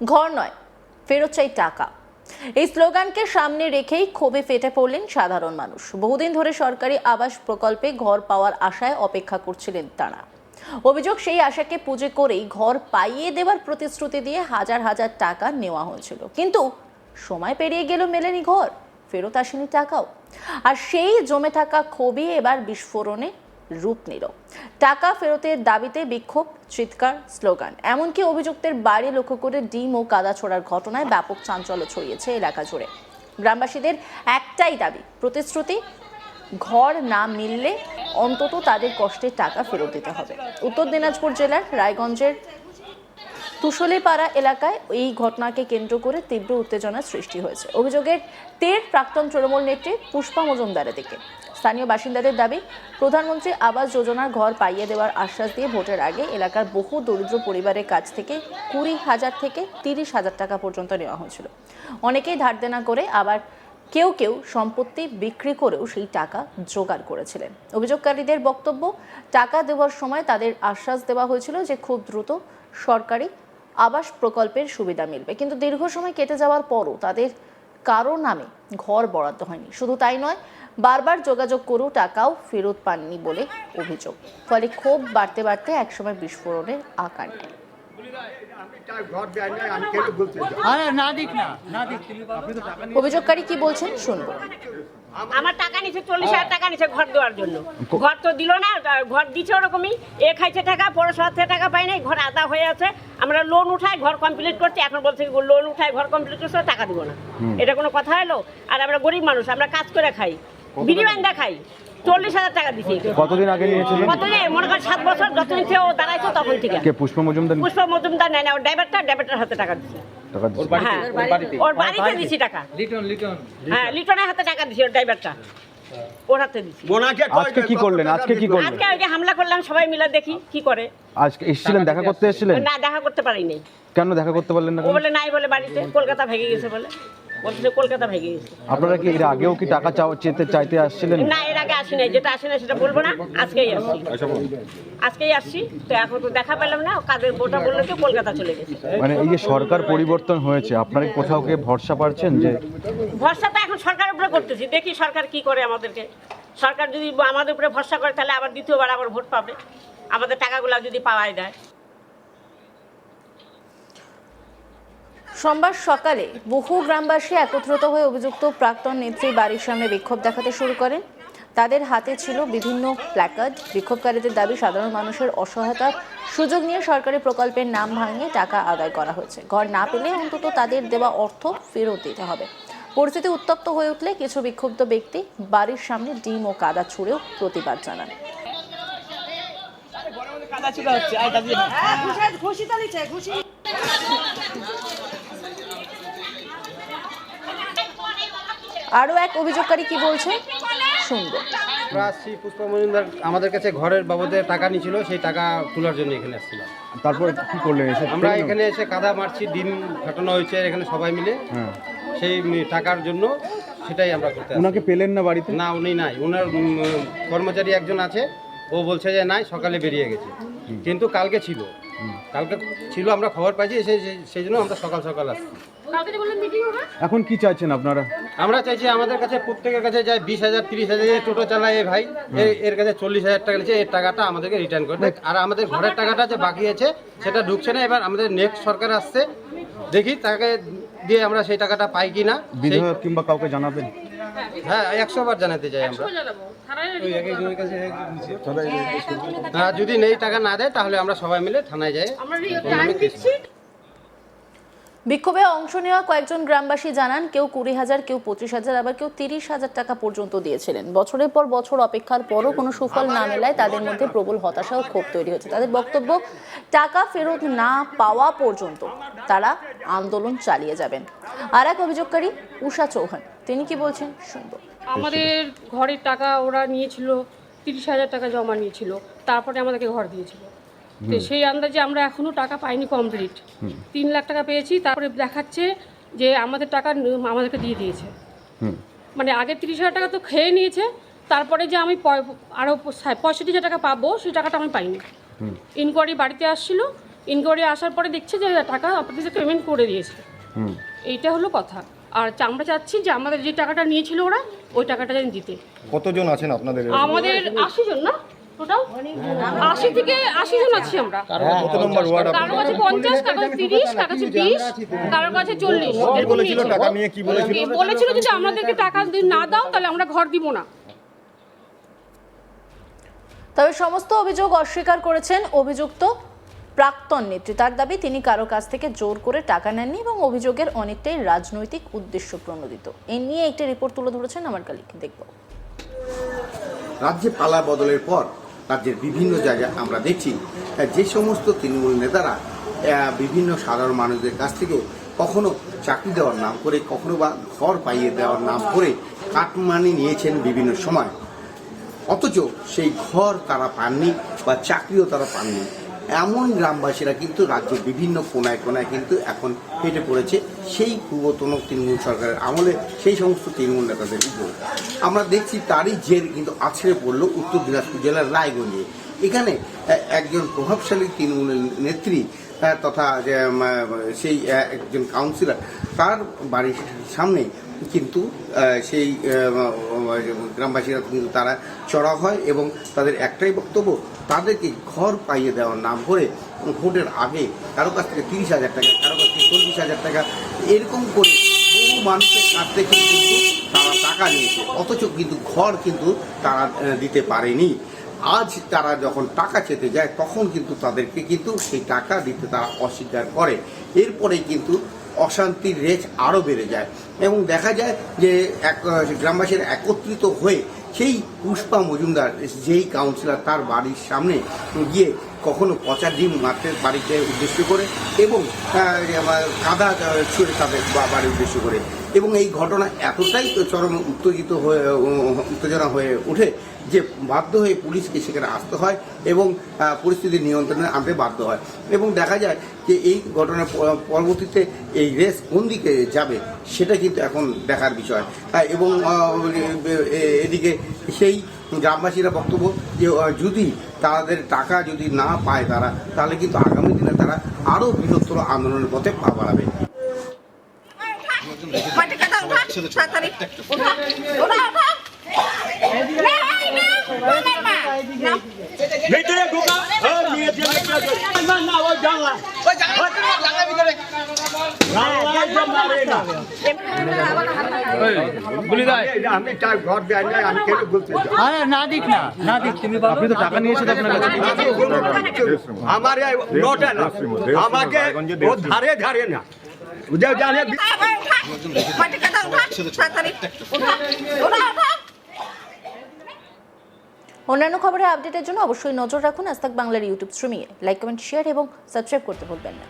ঘর নয়, ফেরত চাই টাকা। এই স্লোগানকে সামনে রেখেই ক্ষোভে ফেটে পড়লেন সাধারণ মানুষ। বহুদিন ধরে সরকারি আবাস প্রকল্পে ঘর পাওয়ার আশায় অপেক্ষা করছিলেন তারা। অভিযোগ, সেই আশাকে পুঁজি করেই ঘর পাইয়ে দেওয়ার প্রতিশ্রুতি দিয়ে হাজার হাজার টাকা নেওয়া হয়েছিল, কিন্তু সময় পেরিয়ে গেল, মেলেনি ঘর, ফেরত আসেনি টাকাও। আর সেই জমে থাকা ক্ষোভই এবার বিস্ফোরণে রূপ নিল। টাকা ফেরতের দাবিতে বিক্ষোভ, চিৎকার, স্লোগান। এমনকি অভিযুক্তের বাড়ি লক্ষ্য করে ডিম ও কাদা ছোড়ার ঘটনায় ব্যাপক চাঞ্চল্য ছড়িয়েছে এলাকা জুড়ে। গ্রামবাসীদের একটাই দাবি, প্রতিশ্রুতি ঘর না মিললে অন্তত তাদের কষ্টের টাকা ফেরত দিতে হবে। উত্তর দিনাজপুর জেলার রায়গঞ্জের তুষলিপাড়া এলাকায় এই ঘটনাকে কেন্দ্র করে তীব্র উত্তেজনার সৃষ্টি হয়েছে। অভিযোগের তের প্রাক্তন তৃণমূল নেত্রী পুষ্পা মজুমদারের দিকে। স্থানীয় বাসিন্দাদের দাবি, প্রধানমন্ত্রী আবাস যোজনার ঘর পাইয়ে দেওয়ার আশ্বাস দিয়ে ভোটের আগে এলাকার বহু দরিদ্র পরিবারের কাছ থেকে 20,000 থেকে 30,000 টাকা পর্যন্ত নেওয়া হয়েছিল। অনেকেই ধার দেনা করে, আবার কেউ কেউ সম্পত্তি বিক্রি করেও সেই টাকা জোগাড় করেছিলেন। অভিযোগকারীদের বক্তব্য, টাকা দেওয়ার সময় তাদের আশ্বাস দেওয়া হয়েছিল যে খুব দ্রুত সরকারি আবাস প্রকল্পের সুবিধা মিলবে, কিন্তু দীর্ঘ সময় কেটে যাওয়ার পরও তাদের কারো নামে ঘর বরাদ্দ হয়নি। শুধু তাই নয়, বারবার যোগাযোগ করেও টাকাও ফেরত পাননি বলে অভিযোগ। ফলে ক্ষোভ বাড়তে বাড়তে একসময় বিস্ফোরণের আকার নেয়। অভিযোগকারী কি বলছেন শুনবো। আমার টাকা নিচ্ছে 40,000 টাকা নিচ্ছে ঘর দেওয়ার জন্য। ঘর তো দিল না, ঘর দিচ্ছে ওরকমই। এ খাইছে টাকা, পৌরসভা থেকে টাকা পাই নাই, ঘর আদা হয়ে আছে। আমরা লোন উঠাই ঘর কমপ্লিট করছি, এখন বলছে লোন উঠাই ঘর কমপ্লিট করছে, টাকা দিব না। এটা কোনো কথা হলো? আর আমরা গরিব মানুষ, আমরা কাজ করে খাই, বিড়ি বান্ধা খাই। 40,000 টাকা দিছি। কতদিন আগে নিয়েছিলেন? কতদিন? মনে করেন 7 বছর, যতদিন থেকে ও দাঁড়াইছে তখন থেকে। কে পুষ্পা মজুমদার? পুষ্পা মজুমদার নেয় না, ওর ড্রাইভারটার হাতে টাকা দিচ্ছে। টাকা দিয়েছে? হ্যাঁ, ওর বাড়িতে দিছি টাকা। হ্যাঁ, লিটনের হাতে টাকা দিছি, ওর ড্রাইভারটা ওর হাতে দিছি। আজকে কি করলেন? আজকে ওই যে হামলা করলাম, সবাই মিলে দেখি কি করে। আজকে এসেছিলেন, দেখা করতে এসেছিলেন? না, দেখা করতে পারিনি। কেন দেখা করতে পারলেন না? ও বলে নাই, বলে বাড়িতে কলকাতা ভেঙে গেছে, বলছে কলকাতা ভেঙে গেছে। আপনারা কি এর আগেও কি টাকা চাইতে আসছিলেন? না, এর আগে আসি নাই। যেটা আসে না সেটা বলবো না, আজকেই আসছি। তো এখন তো দেখা পেলাম না, কাদের বোটা বললো যে কলকাতা চলে গেছে। মানে এই যে সরকার পরিবর্তন হয়েছে, আপনারা কোথাও গিয়ে ভরসা পাচ্ছেন? যে ভরসা তো এখন সরকারের উপরে করতেছি, দেখি সরকার কি করে আমাদেরকে। সরকার যদি আমাদের উপরে ভরসা করে, তাহলে আবার দ্বিতীয়বার আবার ভোট পাবে, আমাদের টাকাগুলো যদি পাওয়াই দেয়। সোমবার সকালে বহু গ্রামবাসী একত্রিত হয়ে অভিযুক্ত প্রাক্তন নেত্রীর বাড়ির সামনে বিক্ষোভ দেখাতে শুরু করেন। তাদের হাতে ছিল বিভিন্ন প্ল্যাকার্ড। বিক্ষোভকারীদের দাবি, সাধারণ মানুষের অসহায়তার সুযোগ নিয়ে সরকারি প্রকল্পের নাম ভাঙিয়ে টাকা আদায় করা হয়েছে। ঘর না পেলে অন্তত তাদের দেওয়া অর্থ ফেরত দিতে হবে। পরিস্থিতি উত্তপ্ত হয়ে উঠলে কিছু বিক্ষুব্ধ ব্যক্তি বাড়ির সামনে ডিম ও কাদা ছুঁড়েও প্রতিবাদ জানান। আরো এক অভিযোগকারী কি বলছে শুনবো। আমরা আসছি, পুষ্পা মজুমদার আমাদের কাছে ঘরের বাবদে টাকা নিয়েছিল, সেই টাকা তোলার জন্য এখানে আসছিলাম। তারপর কি করলেন? আমরা এখানে এসে কাদা মারছি, ডিম ফাটানো হয়েছে এখানে সবাই মিলে। সেই টাকার জন্য সেটাই আমরা করতে আসছি। ওনাকে পেলেন না বাড়িতে? না, উনি নাই। ওনার কর্মচারী একজন আছে, ও বলছে যে নাই, সকালে বেরিয়ে গেছে। কিন্তু কালকে ছিল, আমরা খবর পাইছি, সেই জন্য আমরা সকাল আসছি। এখন কি চাইছেন আপনারা? আমরা চাইছি আমাদের কাছে প্রত্যেকের কাছে যায় 20,000 30,000 টোটো চালায় এ ভাই, এর কাছে 40,000 টাকা নিচ্ছে। এর টাকাটা আমাদেরকে রিটার্ন করে দেয়। আর আমাদের ঘরের টাকাটা যে বাকি আছে সেটা ঢুকছে না। এবার আমাদের নেক্সট সরকার আসছে, দেখি তাকে দিয়ে আমরা সেই টাকাটা পাই কিনা। বিধায়ক কিংবা কাউকে জানাবেন? হ্যাঁ, 100 বার জানাতে চাই আমরা। যদি নেই টাকা না দেয়, তাহলে আমরা সবাই মিলে থানায় যাই। বিক্ষোভে অংশ নেওয়া কয়েকজন গ্রামবাসী জানান, কেউ 20,000, কেউ 25,000, আবার কেউ 30,000 টাকা পর্যন্ত দিয়েছিলেন। বছরের পর বছর অপেক্ষার পরও কোনো সুফল না মেলায় তাদের মধ্যে প্রবল হতাশা ও ক্ষোভ তৈরি হয়েছে। তাদের বক্তব্য, টাকা ফেরত না পাওয়া পর্যন্ত তারা আন্দোলন চালিয়ে যাবেন। আর এক অভিযোগকারী উষা চৌহান, তিনি কি বলছেন শুনবো। আমাদের ঘরের টাকা ওরা নিয়েছিল, 30,000 টাকা জমা নিয়েছিল, তারপরে আমাদেরকে ঘর দিয়েছিল। তো সেই আন্দাজে আমরা এখনো টাকা পাইনি কমপ্লিট। 3 লাখ টাকা পেয়েছি, তারপরে দেখাচ্ছে যে আমাদের টাকা আমাদেরকে দিয়ে দিয়েছে। মানে আগে 30,000 টাকা তো খেয়ে নিয়েছে, তারপরে যে আমি আরও 65,000 টাকা পাবো, সেই টাকাটা আমি পাইনি। ইনকোয়ারি বাড়িতে আসছিল, ইনকোয়ারি আসার পরে দেখছে যে টাকা আপনাদের পেমেন্ট করে দিয়েছে। হুম। এইটা হলো কথা। আর আমরা চাচ্ছি যে আমাদের যে টাকাটা নিয়েছিল ওরা ওই টাকাটা যেন দিতে। কতজন আছেন আপনাদের? আমাদের 80 জন না টোটাল, 80 থেকে 80 জন আছি আমরা। কত নম্বর ওয়ার্ড কারো আপনাদের? কাছে 50, কারো কাছে 30, কারো কাছে 20, কারো কাছে 40। কি বলেছিল টাকা নিয়ে, কি বলেছিল? বলেছিল যদি আমাদেরকে টাকা যদি না দাও তাহলে আমরা ঘর দিব না। তবে সমস্ত অভিযোগ অস্বীকার করেছেন অভিযুক্ত প্রাক্তন নেত্রী। তার দাবি তিনি কারো কাছ থেকে জোর করে টাকা নেননি এবং অভিযোগের অনেকটাই রাজনৈতিক উদ্দেশ্য প্রণোদিত। এ নিয়ে একটি রিপোর্ট তুলে ধরেছেন আমার কালিক, দেখব। রাজ্যে পালা বদলের পর রাজ্যের বিভিন্ন জায়গায় আমরা দেখছি যে সমস্ত তৃণমূল নেতারা বিভিন্ন সাধারণ মানুষদের কাছ থেকে কখনো চাকরি দেওয়ার নাম করে, কখনো বা ঘর পাইয়ে দেওয়ার নাম করে কাটমানি নিয়েছেন বিভিন্ন সময়, অথচ সেই ঘর তারা পাননি বা চাকরিও তারা পাননি। এমন গ্রামবাসীরা কিন্তু রাজ্যের বিভিন্ন কোনায় কোনায় কিন্তু এখন ফেটে পড়েছে সেই পূর্বতন তৃণমূল সরকারের আমলে সেই সমস্ত তৃণমূল নেতাদের উপর। আমরা দেখছি তারই জের কিন্তু আছড়ে পড়ল উত্তর দিনাজপুর জেলার রায়গঞ্জে। এখানে একজন প্রভাবশালী তৃণমূল নেত্রী তথা সেই একজন কাউন্সিলর, তার বাড়ির সামনে কিন্তু সেই গ্রামবাসীরা কিন্তু তারা চড়া হয় এবং তাদের একটাই বক্তব্য, তাদেরকে ঘর পাইয়ে দেওয়ার নাম করে ভোটের আগে কারো কাছ থেকে 30,000 টাকা, কারো কাছ থেকে 40,000 টাকা, এরকম করে বহু মানুষের কাছ থেকে কিন্তু তারা টাকা নিয়েছে, অথচ কিন্তু ঘর কিন্তু তারা দিতে পারেনি। আজ তারা যখন টাকা চেতে যায় তখন কিন্তু তাদেরকে কিন্তু সেই টাকা দিতে তারা অস্বীকার করে। এরপরে কিন্তু অশান্তির রেশ আরও বেড়ে যায় এবং দেখা যায় যে গ্রামবাসীরা একত্রিত হয়ে সেই পুষ্পা মজুমদার যেই কাউন্সিলর, তার বাড়ির সামনে গিয়ে কখনো পচা ডিম মাঠের বাড়িতে উদ্দেশ্য করে এবং কাদা ছুঁড়ে তাদের বাড়ির উদ্দেশ্য করে, এবং এই ঘটনা এতটাই চরম উত্তেজনা হয়ে ওঠে যে বাধ্য হয়ে পুলিশকে সেখানে আসতে হয় এবং পরিস্থিতি নিয়ন্ত্রণে আনতে বাধ্য হয়। এবং দেখা যায় যে এই ঘটনার পরবর্তীতে এই রেস কোন দিকে যাবে সেটা কিন্তু এখন দেখার বিষয়। এবং এদিকে সেই গ্রামবাসীরা বক্তব্য যে যদি তাদের টাকা যদি না পায় তারা, তাহলে কিন্তু আগামী দিনে তারা আরও বৃহত্তর আন্দোলনের পথে পা বাড়াবে। ভিতরে ঢোকা না ওই জানলা আমি চাই ঘর দেয় না, আমি কেন বলতে না দিক না, না দিক। আপনি তো টাকা নিয়েছেন আপনার কাছে। আমার নোটে না, আমাকে ও ধারে ধারে না জানে। অন্যান্য খবরের আপডেটের জন্য অবশ্যই নজর রাখুন আজ তাক বাংলার ইউটিউব স্ট্রিমিংয়ে। লাইক, কমেন্ট, শেয়ার এবং সাবস্ক্রাইব করতে ভুলবেন না।